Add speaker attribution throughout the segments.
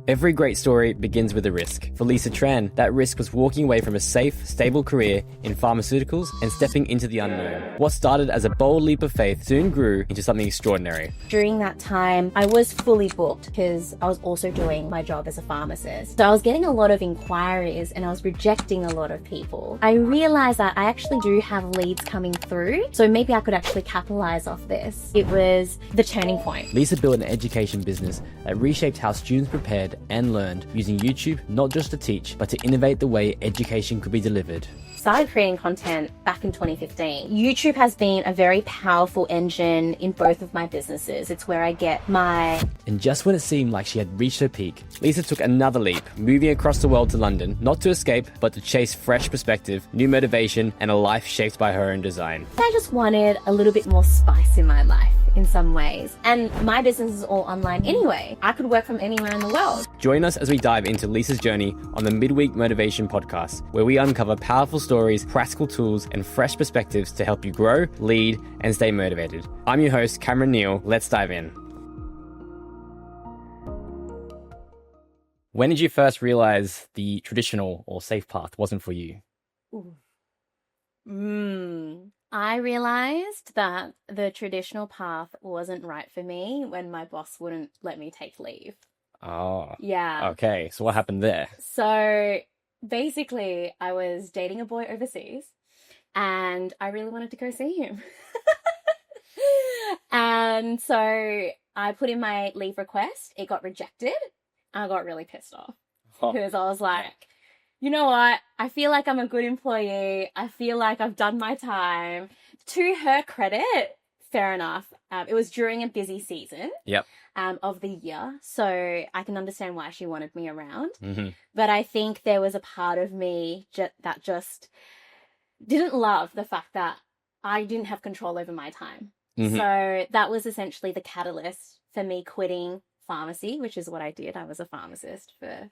Speaker 1: Every great story begins with a risk. For Lisa Tran, that risk was walking away from a safe, stable career in pharmaceuticals and stepping into the unknown. What started as a bold leap of faith soon grew into something extraordinary.
Speaker 2: During that time, I was fully booked because I was also doing my job as a pharmacist. So I was getting a lot of inquiries and I was rejecting a lot of people. I realized that I actually do have leads coming through, so maybe I could actually capitalize off this. It was the turning point.
Speaker 1: Lisa built an education business that reshaped how students prepared and learned using YouTube, not just to teach, but to innovate the way education could be delivered.
Speaker 2: Started creating content back in 2015. YouTube has been a very powerful engine in both of my businesses. It's where I get my...
Speaker 1: And just when it seemed like she had reached her peak, Lisa took another leap, moving across the world to London, not to escape, but to chase fresh perspective, new motivation, and a life shaped by her own design.
Speaker 2: I just wanted a little bit more spice in my life in some ways. And my business is all online anyway. I could work from anywhere in the world.
Speaker 1: Join us as we dive into Lisa's journey on the Midweek Motivation Podcast, where we uncover powerful stories, practical tools, and fresh perspectives to help you grow, lead, and stay motivated. I'm your host, Neale. Let's dive in. When did you first realize the traditional or safe path wasn't for you?
Speaker 2: I realized that the traditional path wasn't right for me when my boss wouldn't let me take leave.
Speaker 1: Oh.
Speaker 2: Yeah.
Speaker 1: Okay, so what happened there?
Speaker 2: So basically, I was dating a boy overseas and I really wanted to go see him. And so I put in my leave request. It got rejected. I got really pissed off because I was like, you know what? I feel like I'm a good employee. I feel like I've done my time. To her credit, fair enough. It was during a busy season of the year. So I can understand why she wanted me around.
Speaker 1: Mm-hmm.
Speaker 2: But I think there was a part of me that just didn't love the fact that I didn't have control over my time.
Speaker 1: Mm-hmm.
Speaker 2: So that was essentially the catalyst for me quitting pharmacy, which is what I did. I was a pharmacist for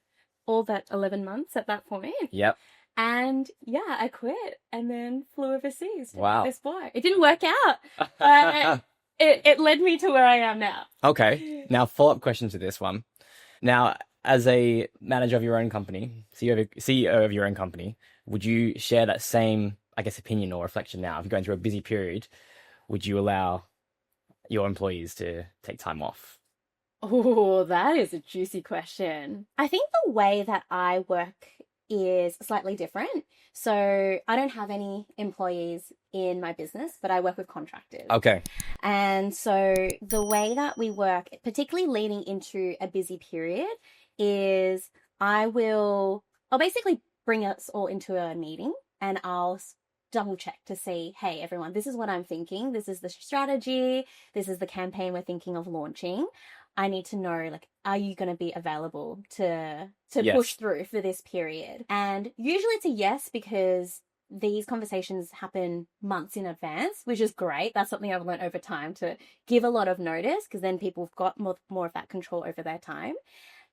Speaker 2: all but 11 months at that point.
Speaker 1: Yep.
Speaker 2: And yeah, I quit and then flew overseas to
Speaker 1: Wow.
Speaker 2: this boy. It didn't work out, but it led me to where I am now.
Speaker 1: Okay. Now, follow-up question to this one. Now, as a manager of your own company, CEO of your own company, would you share that same, I guess, opinion or reflection now? If you're going through a busy period, would you allow your employees to take time off?
Speaker 2: Oh, that is a juicy question. I think the way that I work is slightly different. So I don't have any employees in my business, but I work with contractors.
Speaker 1: Okay.
Speaker 2: And so the way that we work, particularly leading into a busy period, is I'll basically bring us all into a meeting and I'll double check to see, hey, everyone, this is what I'm thinking. This is the strategy. This is the campaign we're thinking of launching. I need to know, like, are you going to be available to push through for this period? And usually it's a yes, because these conversations happen months in advance, which is great. That's something I've learned over time, to give a lot of notice, because then people have got more of that control over their time.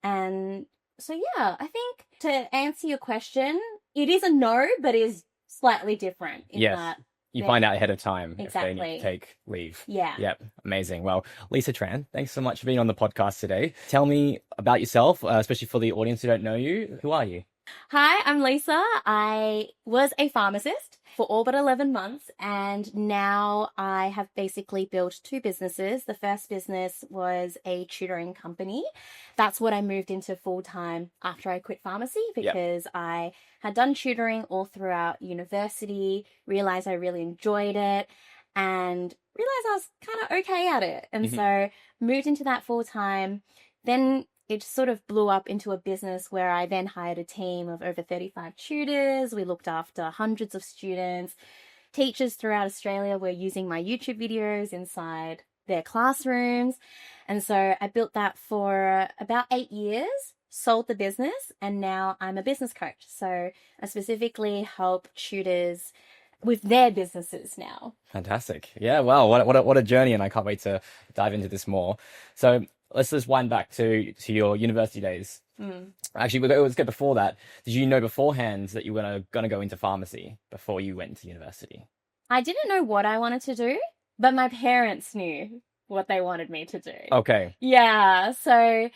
Speaker 2: And so, yeah, I think to answer your question, it is a no, but it is slightly different in that.
Speaker 1: You find out ahead of time
Speaker 2: Exactly.
Speaker 1: if they need to take leave.
Speaker 2: Yeah.
Speaker 1: Yep. Amazing. Well, Lisa Tran, thanks so much for being on the podcast today. Tell me about yourself, especially for the audience who don't know you. Who are you?
Speaker 2: Hi, I'm Lisa. I was a pharmacist for all but 11 months, and now I have basically built two businesses. The first business was a tutoring company. That's what I moved into full-time after I quit pharmacy, because I had done tutoring all throughout university, realized I really enjoyed it, and realized I was kind of okay at it. And so moved into that full-time. Then it sort of blew up into a business where I then hired a team of over 35 tutors. We looked after hundreds of students. Teachers throughout Australia were using my YouTube videos inside their classrooms. And so I built that for about 8 years, sold the business, and now I'm a business coach. So I specifically help tutors with their businesses now.
Speaker 1: Fantastic. Yeah, wow, what a journey, and I can't wait to dive into this more. So let's just wind back to your university days. Actually, let's get before that. Did you know beforehand that you were going to go into pharmacy before you went to university?
Speaker 2: I didn't know what I wanted to do, but my parents knew what they wanted me to do.
Speaker 1: Okay.
Speaker 2: Yeah, so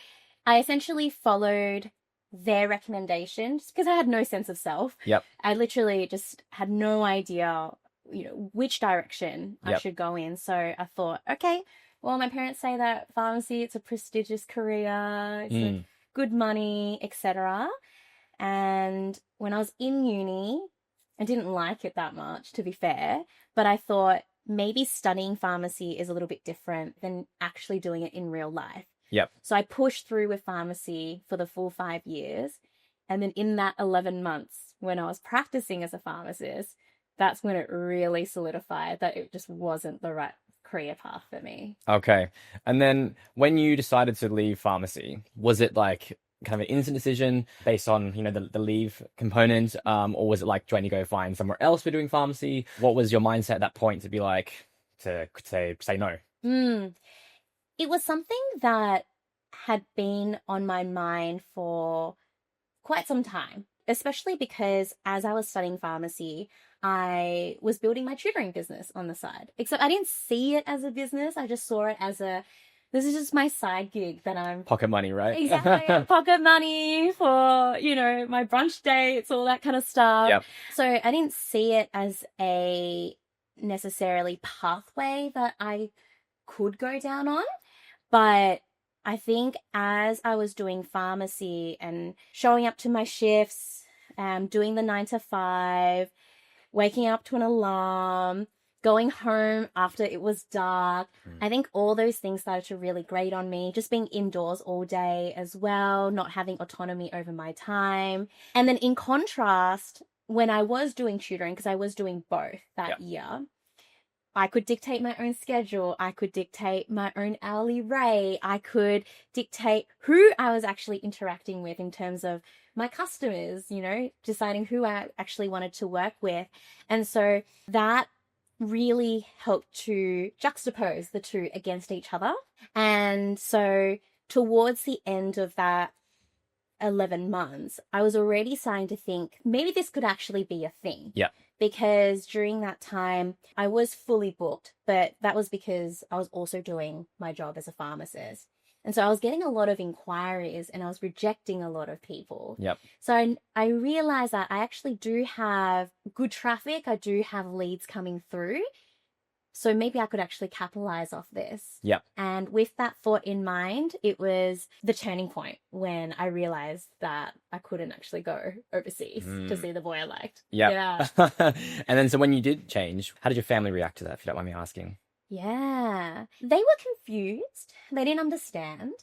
Speaker 2: I essentially followed their recommendations because I had no sense of self.
Speaker 1: Yep.
Speaker 2: I literally just had no idea, which direction I
Speaker 1: Yep.
Speaker 2: should go in. So I thought, okay, well, my parents say that pharmacy, it's a prestigious career, it's a good money, etc. And when I was in uni, I didn't like it that much, to be fair, but I thought maybe studying pharmacy is a little bit different than actually doing it in real life.
Speaker 1: Yep.
Speaker 2: So I pushed through with pharmacy for the full 5 years. And then in that 11 months, when I was practicing as a pharmacist, that's when it really solidified that it just wasn't the right career path for me.
Speaker 1: Okay. And then when you decided to leave pharmacy, was it like kind of an instant decision based on, the leave component? Or was it like, do I need to go find somewhere else for doing pharmacy? What was your mindset at that point to be like, to say no?
Speaker 2: It was something that had been on my mind for quite some time, especially because as I was studying pharmacy, I was building my tutoring business on the side. Except I didn't see it as a business. I just saw it as this is just my side gig that I'm...
Speaker 1: Pocket money, right?
Speaker 2: Exactly. Pocket money for, my brunch dates, all that kind of stuff.
Speaker 1: Yep.
Speaker 2: So I didn't see it as a necessarily pathway that I could go down on. But I think as I was doing pharmacy and showing up to my shifts, doing the 9 to 5, waking up to an alarm, going home after it was dark, I think all those things started to really grate on me. Just being indoors all day as well, not having autonomy over my time. And then in contrast, when I was doing tutoring, because I was doing both that year, I could dictate my own schedule. I could dictate my own hourly rate. I could dictate who I was actually interacting with in terms of my customers, deciding who I actually wanted to work with. And so that really helped to juxtapose the two against each other. And so towards the end of that 11 months, I was already starting to think maybe this could actually be a thing.
Speaker 1: Yeah.
Speaker 2: Because during that time, I was fully booked, but that was because I was also doing my job as a pharmacist. And so I was getting a lot of inquiries and I was rejecting a lot of people.
Speaker 1: Yep.
Speaker 2: So I realized that I actually do have good traffic. I do have leads coming through. So maybe I could actually capitalize off this.
Speaker 1: Yep.
Speaker 2: And with that thought in mind, it was the turning point when I realized that I couldn't actually go overseas to see the boy I liked.
Speaker 1: Yep.
Speaker 2: Yeah.
Speaker 1: And then so when you did change, how did your family react to that, if you don't mind me asking?
Speaker 2: Yeah. They were confused. They didn't understand.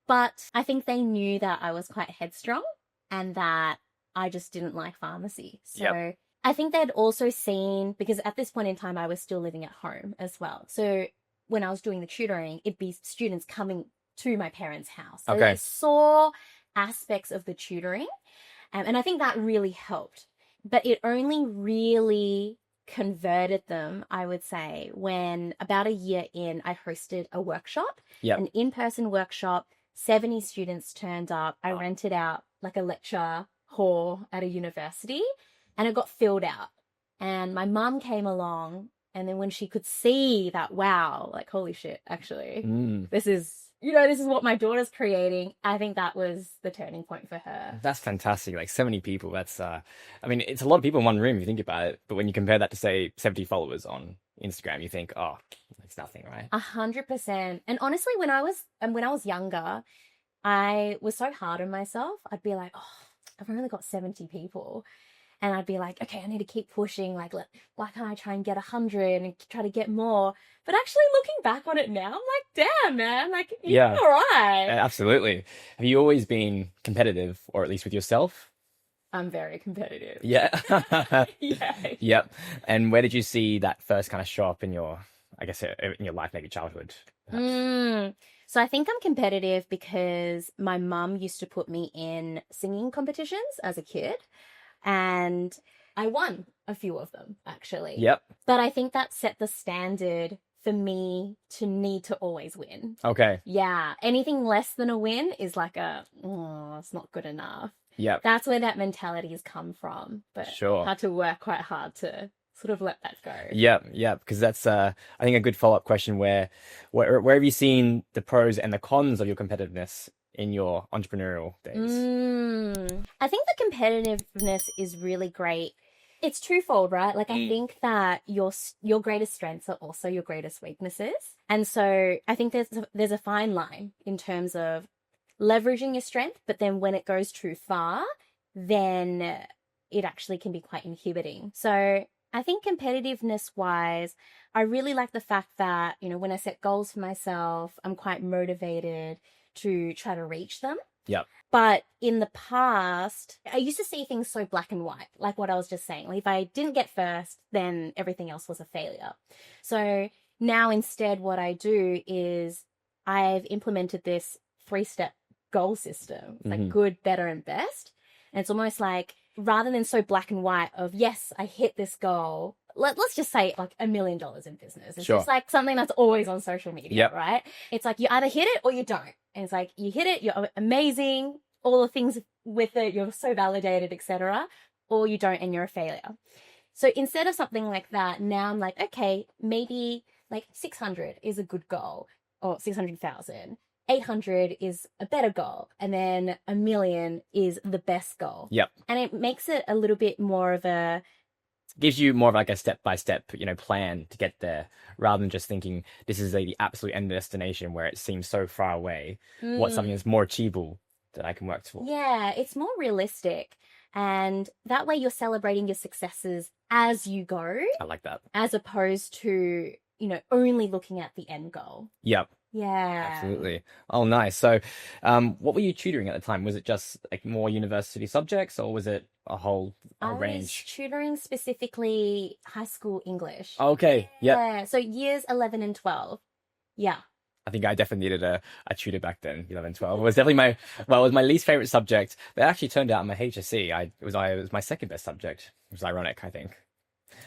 Speaker 2: But I think they knew that I was quite headstrong and that I just didn't like pharmacy. So I think they'd also seen, because at this point in time, I was still living at home as well. So when I was doing the tutoring, it'd be students coming to my parents' house. So they saw aspects of the tutoring. And I think that really helped. But it only really converted them, I would say, when about a year in, I hosted a workshop, an in-person workshop. 70 students turned up. I rented out like a lecture hall at a university. And it got filled out. And my mum came along. And then when she could see that, wow, like, holy shit, actually, this is what my daughter's creating. I think that was the turning point for her.
Speaker 1: That's fantastic. Like 70 people. That's, it's a lot of people in one room if you think about it. But when you compare that to, say, 70 followers on Instagram, you think, oh, it's nothing, right?
Speaker 2: 100%. And honestly, when I was younger, I was so hard on myself. I'd be like, oh, I've only got 70 people. And I'd be like, okay, I need to keep pushing. Like, why can't I try and get 100 and try to get more? But actually looking back on it now, I'm like, damn, man, like, you're all right.
Speaker 1: Absolutely. Have you always been competitive, or at least with yourself?
Speaker 2: I'm very competitive.
Speaker 1: Yeah.
Speaker 2: Yeah.
Speaker 1: Yep. And where did you see that first kind of show up in your life, maybe childhood?
Speaker 2: So I think I'm competitive because my mum used to put me in singing competitions as a kid. And I won a few of them, actually.
Speaker 1: Yep.
Speaker 2: But I think that set the standard for me to need to always win.
Speaker 1: Okay.
Speaker 2: Yeah. Anything less than a win is like it's not good enough.
Speaker 1: Yep.
Speaker 2: That's where that mentality has come from. But
Speaker 1: Sure.
Speaker 2: I had to work quite hard to sort of let that go.
Speaker 1: Yeah. Because that's, I think, a good follow-up question where have you seen the pros and the cons of your competitiveness in your entrepreneurial days?
Speaker 2: I think the competitiveness is really great. It's twofold, right? Like, I think that your greatest strengths are also your greatest weaknesses. And so I think there's a fine line in terms of leveraging your strength, but then when it goes too far, then it actually can be quite inhibiting. So I think competitiveness wise, I really like the fact that, you know, when I set goals for myself, I'm quite motivated to try to reach them.
Speaker 1: Yep.
Speaker 2: But in the past, I used to see things so black and white, like what I was just saying. Like, if I didn't get first, then everything else was a failure. So now instead what I do is I've implemented this 3-step goal system. It's like good, better, and best. And it's almost like, rather than so black and white of, yes, I hit this goal. Let's just say like $1 million in business. It's just like something that's always on social media, right? It's like you either hit it or you don't. And it's like you hit it, you're amazing, all the things with it, you're so validated, etc. Or you don't and you're a failure. So instead of something like that, now I'm like, okay, maybe like 600 is a good goal, or 600,000. 800 is a better goal, and then 1 million is the best goal.
Speaker 1: Yep.
Speaker 2: And it makes it a little bit more of a,
Speaker 1: gives you more of like a step-by-step, you know, plan to get there, rather than just thinking this is the absolute end destination where it seems so far away. What's something that's more achievable that I can work towards?
Speaker 2: Yeah, it's more realistic. And that way you're celebrating your successes as you go.
Speaker 1: I like that.
Speaker 2: As opposed to, you know, only looking at the end goal.
Speaker 1: Yep.
Speaker 2: Yeah.
Speaker 1: Absolutely. Oh, nice. So, what were you tutoring at the time? Was it just like more university subjects, or was it a whole range?
Speaker 2: I was tutoring specifically high school English.
Speaker 1: Okay. Yep.
Speaker 2: Yeah. So years 11 and 12. Yeah.
Speaker 1: I think I definitely needed a tutor back then, 11, 12. It was definitely it was my least favorite subject. But it actually turned out in my HSC, it was my second best subject. It was ironic, I think.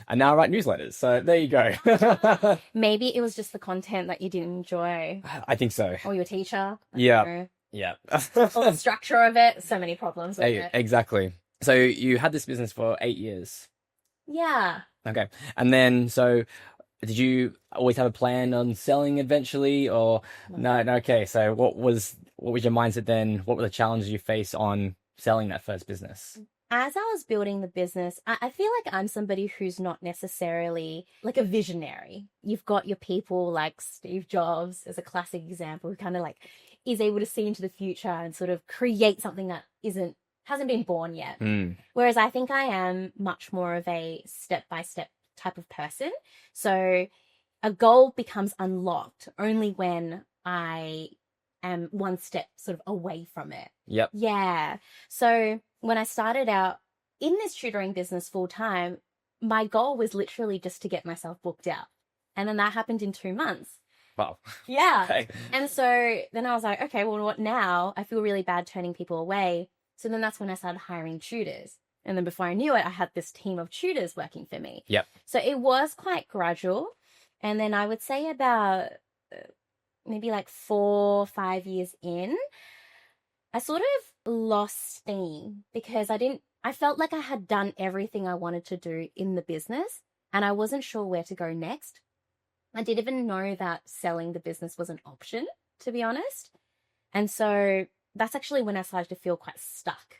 Speaker 1: And now I write newsletters. So there you go.
Speaker 2: Maybe it was just the content that you didn't enjoy.
Speaker 1: I think so.
Speaker 2: Or your teacher.
Speaker 1: Yeah. Yeah.
Speaker 2: Or the structure of it. So many problems with it.
Speaker 1: Exactly. So you had this business for 8 years.
Speaker 2: Yeah.
Speaker 1: Okay. And then, so did you always have a plan on selling eventually, or no? Okay. So what was your mindset then? What were the challenges you faced on selling that first business?
Speaker 2: As I was building the business, I feel like I'm somebody who's not necessarily like a visionary. You've got your people like Steve Jobs as a classic example, who kind of like is able to see into the future and sort of create something that hasn't been born yet. Whereas I think I am much more of a step-by-step type of person. So a goal becomes unlocked only when I am one step sort of away from it.
Speaker 1: Yep.
Speaker 2: Yeah. So when I started out in this tutoring business full time, my goal was literally just to get myself booked out. And then that happened in 2 months.
Speaker 1: Wow.
Speaker 2: Yeah.
Speaker 1: Okay.
Speaker 2: And so then I was like, okay, well, what now? I feel really bad turning people away. So then that's when I started hiring tutors. And then before I knew it, I had this team of tutors working for me.
Speaker 1: Yep.
Speaker 2: So it was quite gradual. And then I would say about maybe like 4 or 5 years in, I sort of lost steam because I felt like I had done everything I wanted to do in the business and I wasn't sure where to go next. I didn't even know that selling the business was an option, to be honest. And so that's actually when I started to feel quite stuck.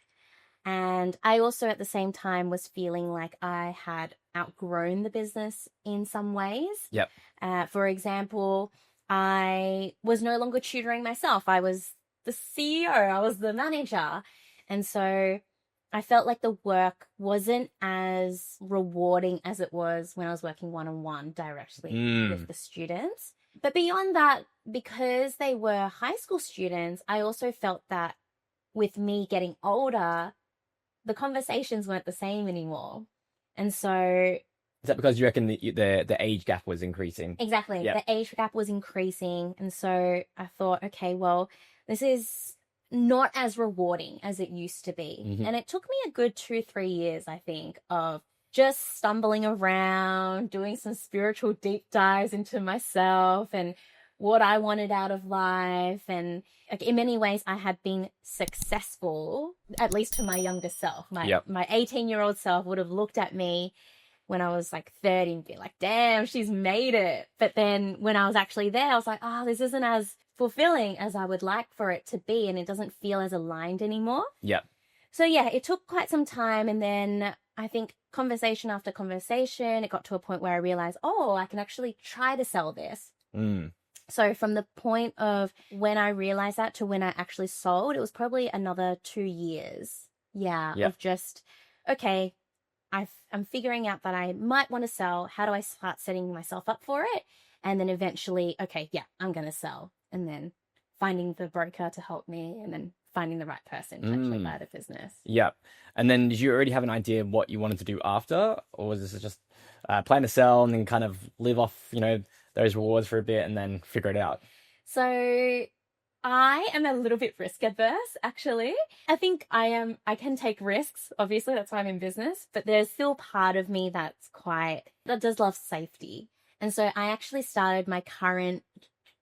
Speaker 2: And I also at the same time was feeling like I had outgrown the business in some ways.
Speaker 1: Yep.
Speaker 2: For example, I was no longer tutoring myself. I was the CEO, I was the manager. And so I felt like the work wasn't as rewarding as it was when I was working one-on-one directly with the students. But beyond that, because they were high school students, I also felt that with me getting older, the conversations weren't the same anymore. And so...
Speaker 1: Is that because you reckon the age gap was increasing?
Speaker 2: Exactly.
Speaker 1: Yep.
Speaker 2: The age gap was increasing. And so I thought, okay, well, this is not as rewarding as it used to be. And it took me a good 2-3 years, I think, of just stumbling around, doing some spiritual deep dives into myself and what I wanted out of life. And like, in many ways, I had been successful, at least to my younger self. My 18-year-old self would have looked at me when I was like 30 and be like, damn, she's made it. But then when I was actually there, I was like, oh, this isn't as fulfilling as I would like for it to be, and it doesn't feel as aligned anymore.
Speaker 1: Yeah.
Speaker 2: So yeah, it took quite some time, and then I think conversation after conversation, it got to a point where I realized, oh, I can actually try to sell this.
Speaker 1: Mm.
Speaker 2: So from the point of when I realized that to when I actually sold, it was probably another 2 years. Yeah,
Speaker 1: Yeah.
Speaker 2: of just, okay, I'm figuring out that I might want to sell. How do I start setting myself up for it? And then eventually, okay, yeah, I'm going to sell. And then finding the broker to help me, and then finding the right person to actually buy the business.
Speaker 1: Yeah. And then did you already have an idea of what you wanted to do after? Or was this just plan to sell and then kind of live off, those rewards for a bit and then figure it out?
Speaker 2: So I am a little bit risk adverse, actually. I think I can take risks. Obviously, that's why I'm in business, but there's still part of me that does love safety. And so I actually started my current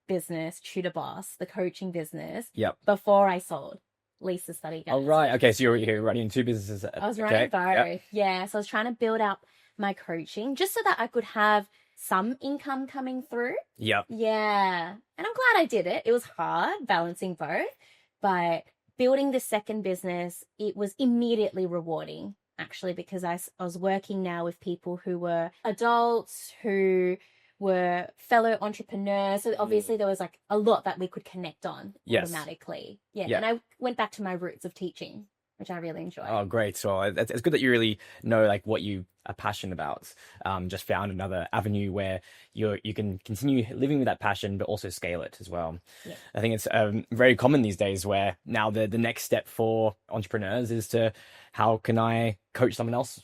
Speaker 2: business, Tutor Boss, the coaching business, before I sold Lisa Study Guide.
Speaker 1: Oh, right. Okay. So you're running two businesses.
Speaker 2: I was running both. Yep. Yeah. So I was trying to build up my coaching just so that I could have some income coming through.
Speaker 1: Yep.
Speaker 2: Yeah. And I'm glad I did it. It was hard balancing both, but building the second business, it was immediately rewarding, actually, because I was working now with people who were adults, who were fellow entrepreneurs. So obviously there was like a lot that we could connect on automatically. Yeah. And I went back to my roots of teaching, which I really enjoy.
Speaker 1: Oh, great. So it's good that you really know like what you are passionate about. Just found another avenue where you can continue living with that passion, but also scale it as well. Yeah. I think it's very common these days where now the next step for entrepreneurs is to, how can I coach someone else,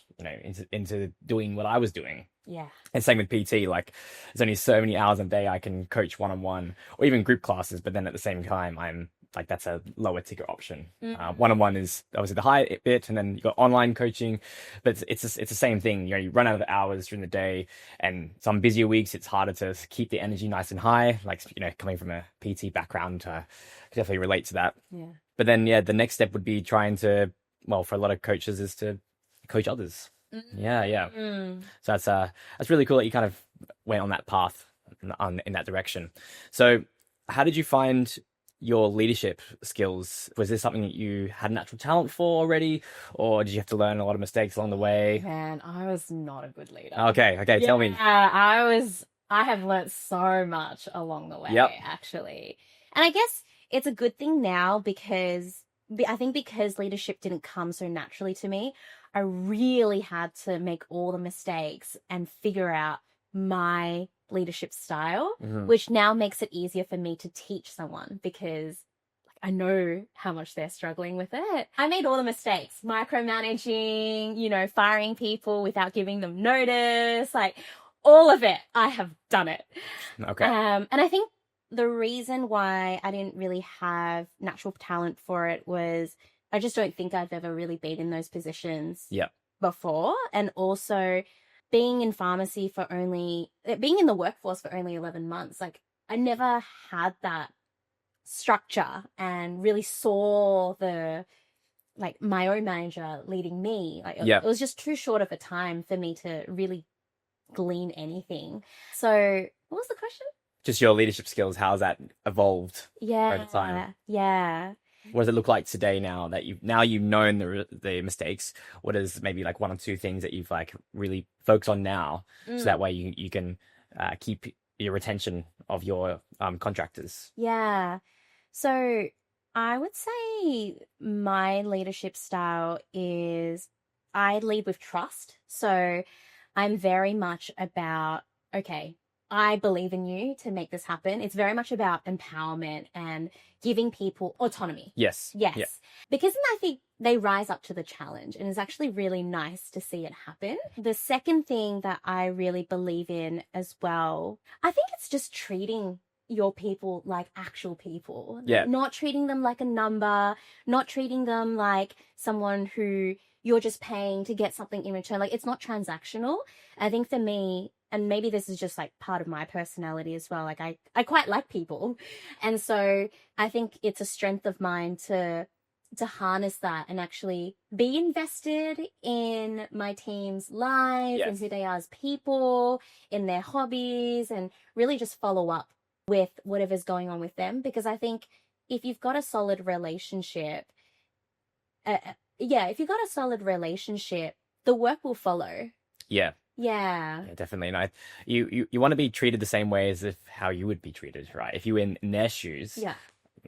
Speaker 1: into doing what I was doing?
Speaker 2: Yeah.
Speaker 1: And same with PT, like there's only so many hours a day I can coach one-on-one or even group classes, but then at the same time, I'm like, that's a lower ticket option. One-on-one is obviously the high bit, and then you got online coaching, but it's the same thing. You run out of hours during the day, and some busier weeks, it's harder to keep the energy nice and high. Like, coming from a PT background, I can definitely relate to that.
Speaker 2: Yeah.
Speaker 1: But then, the next step would be trying to, well, for a lot of coaches, is to coach others. Yeah. So that's really cool that you kind of went on that path in that direction. So how did you find your leadership skills? Was this something that you had natural talent for already, or did you have to learn a lot of mistakes along the way?
Speaker 2: Man, I was not a good leader.
Speaker 1: Okay, tell me.
Speaker 2: I have learnt so much along the way, actually. And I guess it's a good thing now because I think because leadership didn't come so naturally to me, I really had to make all the mistakes and figure out my leadership style, which now makes it easier for me to teach someone because I know how much they're struggling with it. I made all the mistakes, micromanaging, firing people without giving them notice, like all of it. I have done it.
Speaker 1: Okay.
Speaker 2: And I think the reason why I didn't really have natural talent for it was I just don't think I've ever really been in those positions before. And also being in pharmacy being in the workforce for only 11 months, like I never had that structure and really saw my own manager leading me. Like it was just too short of a time for me to really glean anything. So what was the question?
Speaker 1: Just your leadership skills, how's that evolved over time?
Speaker 2: Yeah.
Speaker 1: What does it look like today now that you've known the mistakes? What is maybe like one or two things that you've like really focused on now, so that way you can keep your retention of your contractors?
Speaker 2: Yeah. So I would say my leadership style is I lead with trust. So I'm very much about, okay, I believe in you to make this happen. It's very much about empowerment and giving people autonomy.
Speaker 1: Yes.
Speaker 2: Yeah. Because then I think they rise up to the challenge, and it's actually really nice to see it happen. The second thing that I really believe in as well, I think it's just treating your people like actual people.
Speaker 1: Yeah.
Speaker 2: Not treating them like a number, not treating them like someone who you're just paying to get something in return. Like, it's not transactional. I think for me, and maybe this is just like part of my personality as well, like I quite like people. And so I think it's a strength of mine to harness that and actually be invested in my team's lives and who they are as people, in their hobbies, and really just follow up with whatever's going on with them. Because I think if you've got a solid relationship, if you've got a solid relationship, the work will follow.
Speaker 1: Yeah.
Speaker 2: Yeah.
Speaker 1: Yeah, definitely. And you want to be treated the same way as if how you would be treated, right? If you were in their shoes.
Speaker 2: Yeah.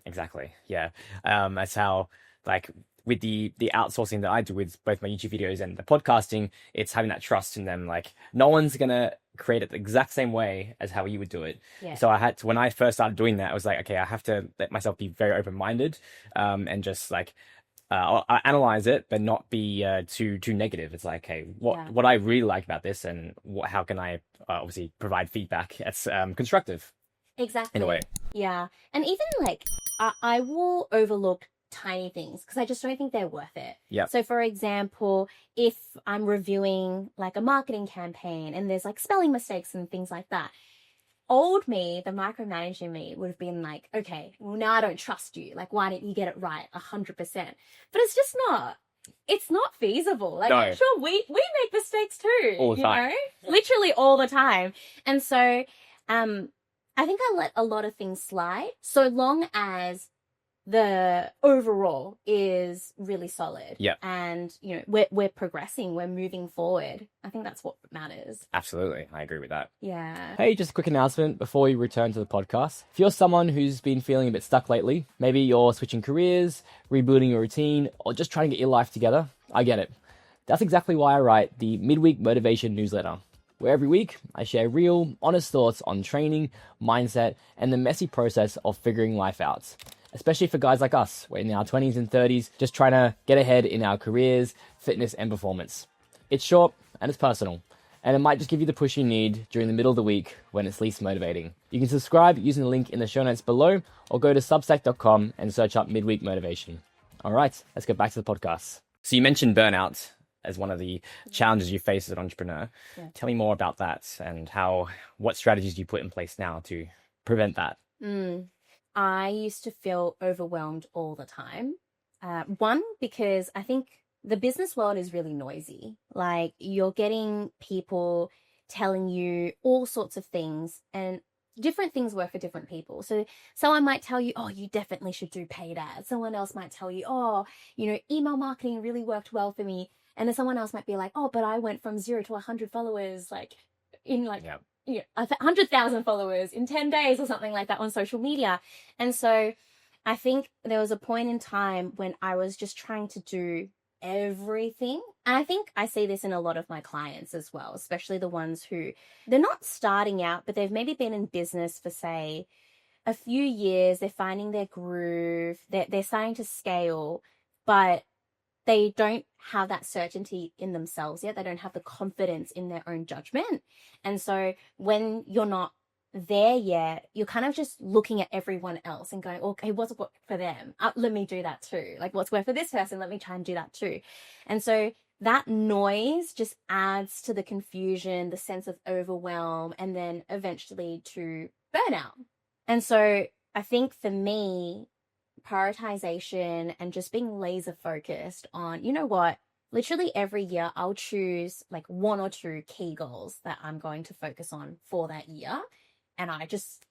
Speaker 1: Exactly. Yeah. That's how, like, with the outsourcing that I do with both my YouTube videos and the podcasting, it's having that trust in them. Like, no one's gonna create it the exact same way as how you would do it.
Speaker 2: Yeah.
Speaker 1: So I had to, when I first started doing that, I was like, okay, I have to let myself be very open-minded, and just like, I'll analyze it, but not be too negative. It's like, hey, what I really like about this, and how can I obviously provide feedback that's constructive.
Speaker 2: Exactly.
Speaker 1: In a way.
Speaker 2: Yeah. And even like, I will overlook tiny things because I just don't think they're worth it.
Speaker 1: Yeah.
Speaker 2: So for example, if I'm reviewing like a marketing campaign and there's like spelling mistakes and things like that, old me, the micromanaging me, would have been like, okay, well, now I don't trust you. Like, why didn't you get it right 100%? But it's just not. It's not feasible. Like,
Speaker 1: no.
Speaker 2: Sure, we make mistakes too.
Speaker 1: All the time.
Speaker 2: Literally all the time. And so, I think I let a lot of things slide so long as the overall is really solid.
Speaker 1: Yeah.
Speaker 2: And, we're progressing, we're moving forward. I think that's what matters.
Speaker 1: Absolutely. I agree with that.
Speaker 2: Yeah.
Speaker 1: Hey, just a quick announcement before we return to the podcast. If you're someone who's been feeling a bit stuck lately, maybe you're switching careers, rebuilding your routine, or just trying to get your life together, I get it. That's exactly why I write the Midweek Motivation newsletter, where every week I share real, honest thoughts on training, mindset, and the messy process of figuring life out. Especially for guys like us, we're in our 20s and 30s, just trying to get ahead in our careers, fitness, and performance. It's short and it's personal, and it might just give you the push you need during the middle of the week when it's least motivating. You can subscribe using the link in the show notes below, or go to substack.com and search up Midweek Motivation. All right, let's get back to the podcast. So you mentioned burnout as one of the challenges you face as an entrepreneur.
Speaker 2: Yeah.
Speaker 1: Tell me more about that and what strategies do you put in place now to prevent that?
Speaker 2: I used to feel overwhelmed all the time. One, because I think the business world is really noisy. Like, you're getting people telling you all sorts of things, and different things work for different people. So someone might tell you, oh, you definitely should do paid ads. Someone else might tell you, oh, email marketing really worked well for me. And then someone else might be like, oh, but I went from 0 to 100 followers, like in 100,000 followers in 10 days or something like that on social media. And so I think there was a point in time when I was just trying to do everything. And I think I see this in a lot of my clients as well, especially the ones who they're not starting out, but they've maybe been in business for, say, a few years. They're finding their groove. They're starting to scale, but they don't have that certainty in themselves yet. They don't have the confidence in their own judgment. And so when you're not there yet, you're kind of just looking at everyone else and going, okay, what's worked for them? Let me do that too. Like, what's worked for this person? Let me try and do that too. And so that noise just adds to the confusion, the sense of overwhelm, and then eventually to burnout. And so I think for me, prioritization and just being laser focused on, literally every year I'll choose like 1 or 2 key goals that I'm going to focus on for that year. And I just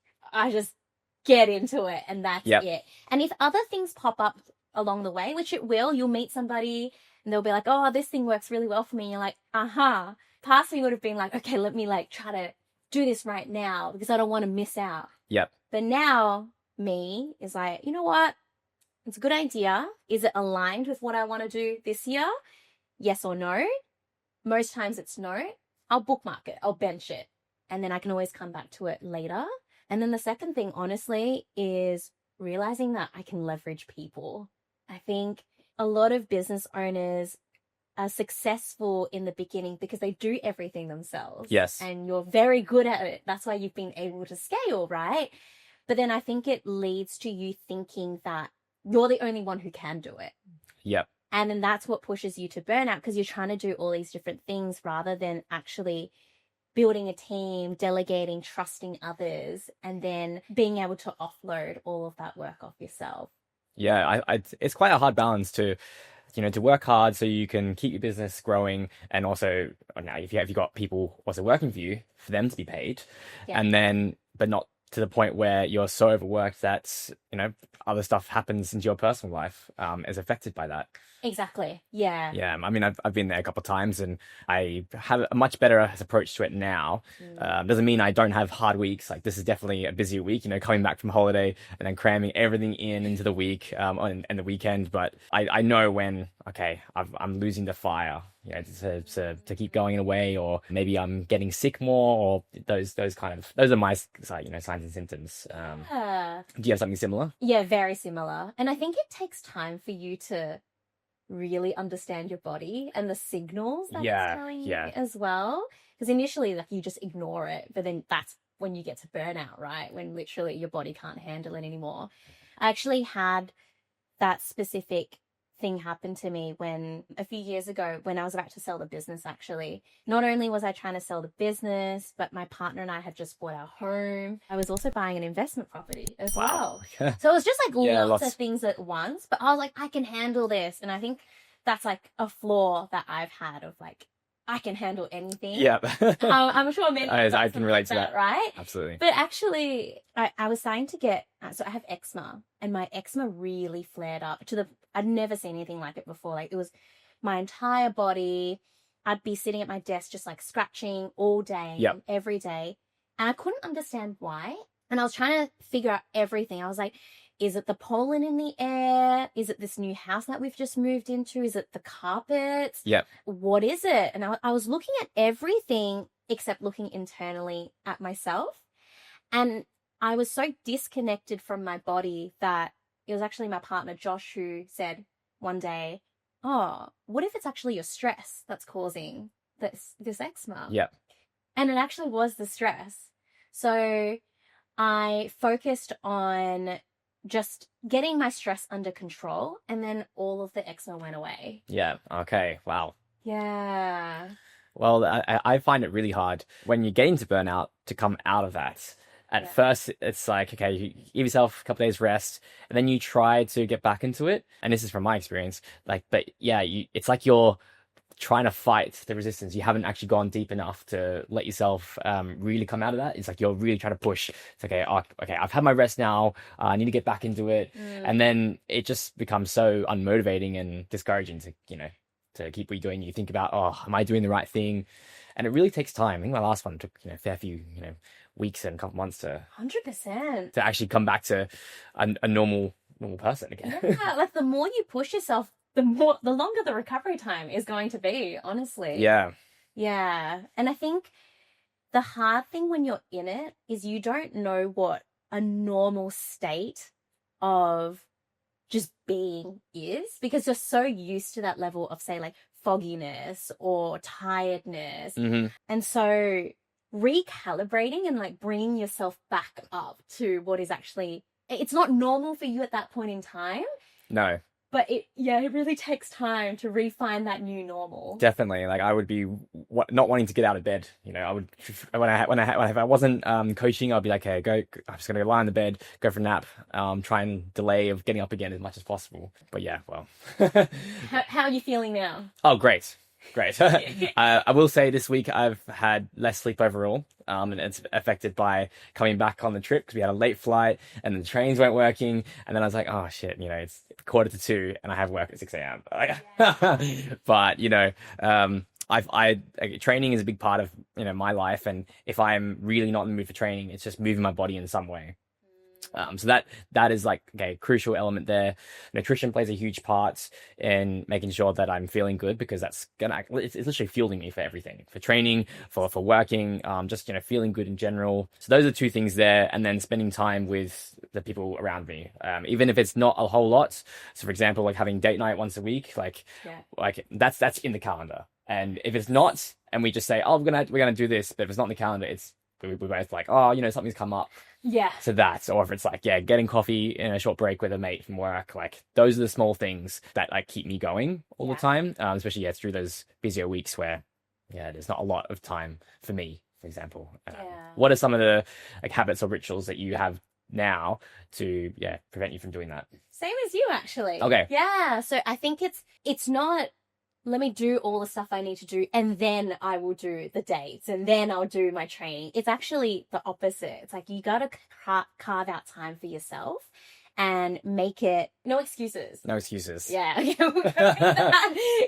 Speaker 2: get into it, and that's it. And if other things pop up along the way, which it will, you'll meet somebody and they'll be like, oh, this thing works really well for me. And you're like, past me would have been like, okay, let me like try to do this right now because I don't want to miss out.
Speaker 1: Yep.
Speaker 2: But now me is like, you know what? It's a good idea. Is it aligned with what I want to do this year? Yes or no? Most times it's no. I'll bookmark it. I'll bench it. And then I can always come back to it later. And then the second thing, honestly, is realizing that I can leverage people. I think a lot of business owners are successful in the beginning because they do everything themselves.
Speaker 1: Yes.
Speaker 2: And you're very good at it. That's why you've been able to scale, right? But then I think it leads to you thinking that you're the only one who can do it.
Speaker 1: Yep.
Speaker 2: And then that's what pushes you to burnout because you're trying to do all these different things rather than actually building a team, delegating, trusting others, and then being able to offload all of that work off yourself.
Speaker 1: Yeah, it's quite a hard balance to work hard so you can keep your business growing, and also now if you've got people also working for you, for them to be paid, and then but not to the point where you're so overworked that, other stuff happens into your personal life, is affected by that.
Speaker 2: Exactly. Yeah.
Speaker 1: Yeah, I mean, I've been there a couple of times, and I have a much better approach to it now. Doesn't mean I don't have hard weeks. Like, this is definitely a busy week, coming back from holiday and then cramming everything into the week, and the weekend. But I know when, okay, I'm losing the fire, to keep going away, or maybe I'm getting sick more, or those are my signs and symptoms.
Speaker 2: Yeah.
Speaker 1: Do you have something similar?
Speaker 2: Yeah, very similar. And I think it takes time for you to really understand your body and the signals that it's telling you as well. Because initially, like, you just ignore it, but then that's when you get to burnout, right? When literally your body can't handle it anymore. I actually had that specific thing happen to me when a few years ago, when I was about to sell the business. Actually, not only was I trying to sell the business, but my partner and I had just bought our home. I was also buying an investment property as well. So it was just like lots of things at once, but I was like, I can handle this. And I think that's like a flaw that I've had, of like, I can handle anything.
Speaker 1: Yeah.
Speaker 2: I'm sure many of us
Speaker 1: I can relate to that,
Speaker 2: right?
Speaker 1: Absolutely.
Speaker 2: But actually, I was starting to get, so I have eczema, and my eczema really flared up I'd never seen anything like it before. Like, it was my entire body. I'd be sitting at my desk just like scratching all day, every day. And I couldn't understand why. And I was trying to figure out everything. I was like, is it the pollen in the air? Is it this new house that we've just moved into? Is it the carpets?
Speaker 1: Yep.
Speaker 2: What is it? And I was looking at everything except looking internally at myself. And I was so disconnected from my body that it was actually my partner, Josh, who said one day, oh, what if it's actually your stress that's causing this eczema?
Speaker 1: Yep.
Speaker 2: And it actually was the stress. So I focused on just getting my stress under control, and then all of the eczema went away.
Speaker 1: Yeah. Okay. Wow.
Speaker 2: Yeah.
Speaker 1: Well, I find it really hard when you get into burnout to come out of that. At first, it's like, okay, you give yourself a couple days rest, and then you try to get back into it. And this is from my experience. Like, but yeah, it's like you're trying to fight the resistance. You haven't actually gone deep enough to let yourself really come out of that. It's like you're really trying to push. It's okay, I've had my rest now. I need to get back into it. And then it just becomes so unmotivating and discouraging to keep redoing. You think about, oh, am I doing the right thing? And it really takes time. I think my last one took a fair few weeks and a couple months to
Speaker 2: 100%
Speaker 1: to actually come back to a normal person again.
Speaker 2: Yeah, like, the more you push yourself, the longer the recovery time is going to be, honestly.
Speaker 1: Yeah.
Speaker 2: And I think the hard thing when you're in it is you don't know what a normal state of just being is, because you're so used to that level of, say, like, fogginess or tiredness. And so recalibrating and like bringing yourself back up to what is actually, it's not normal for you at that point in time.
Speaker 1: No.
Speaker 2: But it really takes time to refine that new normal.
Speaker 1: Definitely. Like, I would be not wanting to get out of bed. I would, if I wasn't coaching, I'd be like, okay, I'm just gonna lie on the bed, go for a nap, try and delay of getting up again as much as possible. But yeah, well.
Speaker 2: How are you feeling now?
Speaker 1: Oh, great. I will say this week I've had less sleep overall, and it's affected by coming back on the trip because we had a late flight and the trains weren't working, and then I was like, oh shit, it's 1:45 and I have work at 6 a.m. But training is a big part of my life, and if I'm really not in the mood for training, it's just moving my body in some way. So that is like, okay, crucial element there. Nutrition plays a huge part in making sure that I'm feeling good, because it's literally fueling me for everything, for training, for working, just, feeling good in general. So those are two things there. And then spending time with the people around me, even if it's not a whole lot. So for example, like having date night once a week, like that's in the calendar. And if it's not, and we just say, oh, we're going to do this, but if it's not in the calendar, we're both like, oh, something's come up.
Speaker 2: Yeah.
Speaker 1: So that, or if it's like, getting coffee in a short break with a mate from work, like those are the small things that like keep me going all the time. Especially through those busier weeks where, there's not a lot of time for me, for example. What are some of the like habits or rituals that you have now to prevent you from doing that?
Speaker 2: Same as you, actually.
Speaker 1: Okay.
Speaker 2: Yeah. So I think it's not let me do all the stuff I need to do, and then I will do the dates, and then I'll do my training. It's actually the opposite. It's like you got to carve out time for yourself and make it no excuses.
Speaker 1: No excuses.
Speaker 2: Yeah.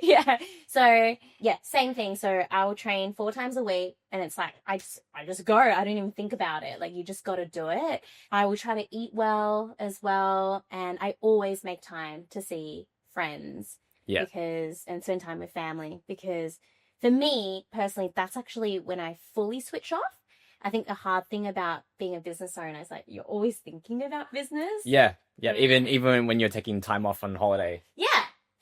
Speaker 2: Yeah. So yeah, same thing. So I will train 4 times a week, and it's like I just go. I don't even think about it. Like, you just got to do it. I will try to eat well as well, and I always make time to see friends.
Speaker 1: Yeah.
Speaker 2: And spend time with family, because for me personally, that's actually when I fully switch off. I think the hard thing about being a business owner is like you're always thinking about business.
Speaker 1: Yeah. Even when you're taking time off on holiday.
Speaker 2: Yeah.